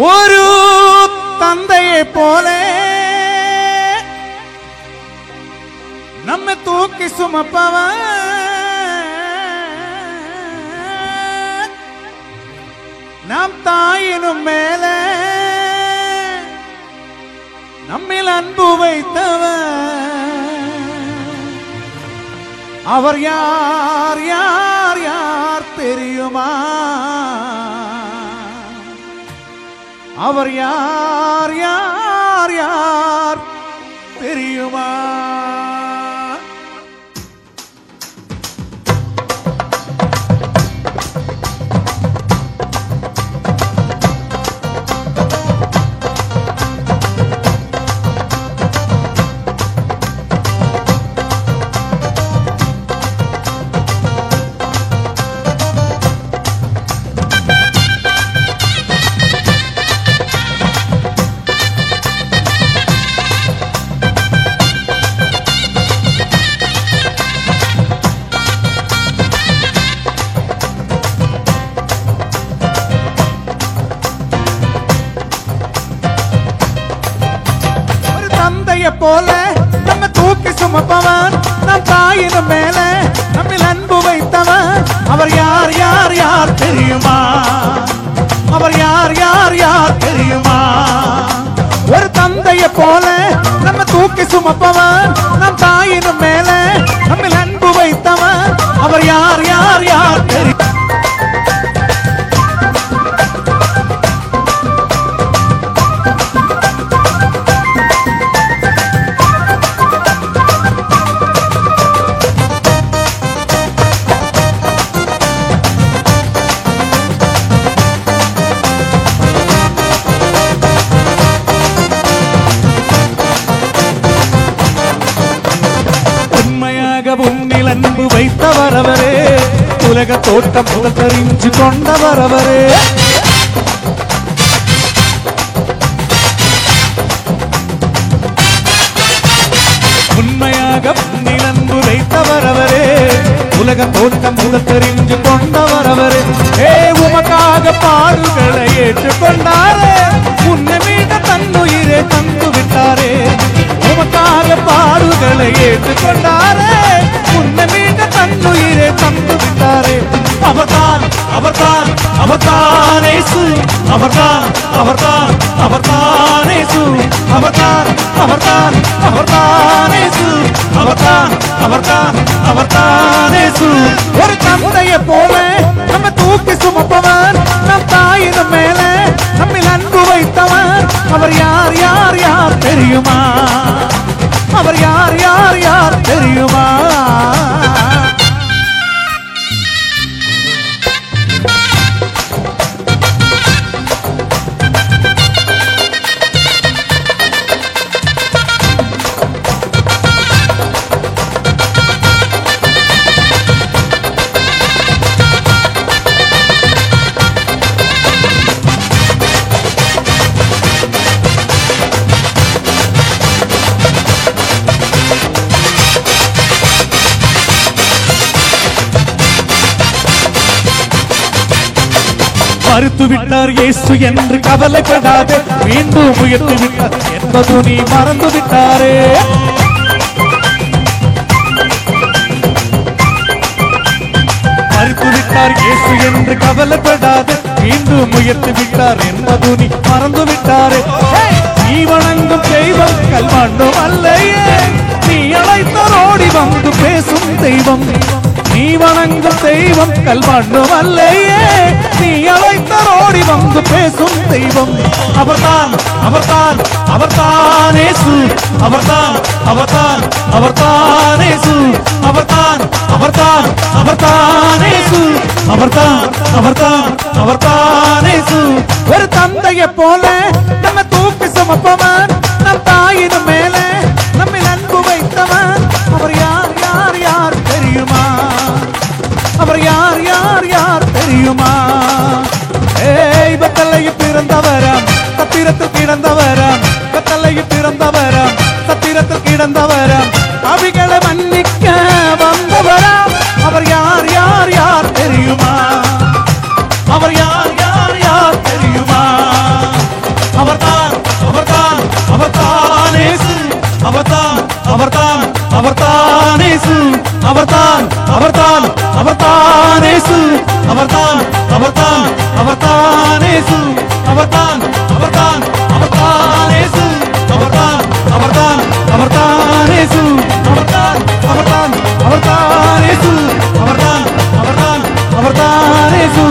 ஒரு தந்தையை போல நம்ம தூக்கி சுமப்பவன் நாம் தாயினும் மேல நம்மில் அன்பு வைத்தவன் அவர் யார் யார் யார் தெரியுமா? அவர் யார் யார் யார் தெரியுமா? போல நம்ம தூக்கி சுமப்பவன் நம் தாயினும் மேல நம்மில் அன்பு வைத்தவன் அவர் யார் யார் யார் தெரியுமா? அவர் யார் யார் யார் தெரியுமா? ஒரு தந்தையை போல நம்ம தூக்கி சுமப்பவன் நம் தாயினும் மேல நம்மில் அன்பு வைத்தவன் அவர் யார் யார் யார் தெரியுமா? உன்னில் அன்பு வைத்தவர் அவரே, உலக தோட்டம் முதல் தெரிஞ்சு கொண்டவர் அவரே. உண்மையாக உன்னில் அன்பு வைத்தவர் அவரே, உலக தோட்டம் முதல் தெரிஞ்சு கொண்டவர் அவரே. உமக்காக பாடுகளை ஏற்றுக்கொண்டாரே, உன்னை மீத தன்னுயிரை தந்து விட்டாரே. உமக்காக பாடுகளை ஏற்றுக்கொண்டாரே, உன்னை மீத தன்னுயிரை தந்து விட்டாரே. அவர்தான் அவர்தான் அவர்தான் இயேசு, அவர்தான் அவர்தான் அவர்தான் இயேசு, அவர்தான் அவர்தான் அவர்தான் இயேசு, அவர்தான் அவர்தான் அவர்தான் இயேசு. ஒரு தந்தையை போல நம்ம தூக்கி சுமப்பவன் நம் தாயினும் மேல நம்மில் அன்பு வைத்தவன் அவர் யார் யார் யார் தெரியுமா? அவர் யார் யார் யார் தெரியுமா? மறுத்து விட்டார் இயேசு என்று கவலைப்படாதே, மீண்டும் உயர்த்து விட்டார் என்பது நீ மறந்து விட்டாரே. மறுத்து விட்டார் இயேசு என்று கவலைப்படாதே, மீண்டும் உயர்த்து விட்டார் என்பது நீ மறந்து விட்டாரே. நீ வணங்கும் தெய்வம் கல்மண்ணும் அல்லையே, நீ அழைத்தரோடி வந்து பேசும் தெய்வம். நீ வணங்கும் தெய்வம் கல்மண்ணும் அல்லையே, நீ அழைத்தரோடி வந்து பேசும் தெய்வம். அவர்தான் அவர்தான் அவர்தான் இயேசு, அவர்தான் அவர்தான் அவர்தான் இயேசு, அவர்தான் அவர்தான் அவர்தான் இயேசு, அவர்தான் அவர்தான் அவர்தான் இயேசு. ஒரு தந்தையை போல நம்ம தூக்கி சுமப்பவன் நம் தாயினும் மேல நம்மில் அன்பு வைத்தவன் அவர் யார் யார் யார் தெரியுமா? அவர் யார் யார் யார் தெரியுமா? பத்தலையில் பிறந்தவராம், சத்திரத்தில் கிடந்தவராம், பத்தலையில் பிறந்தவராம், சத்திரத்தில் கிடந்தவராம், அவிகளை மன்னிக்க வந்தவராம் அவர் யார் யார் யார் தெரியுமா? அவர் யார் யார் யார் தெரியுமா? அவர்தான் இயேசு அவர்தான் அவர்தான் அவர்தான் இயேசு அவர்தான் அவர்தான் அவர்தான் இயேசு அவர்தான் அவர்தான் அவர்தான் இயேசு அவர்தான் அவர்தான் அவர்தான் இயேசு அவர்தான் அவர்தான் அவர்தான் இயேசு அவர்தான் அவர்தான் அவர்தான் இயேசு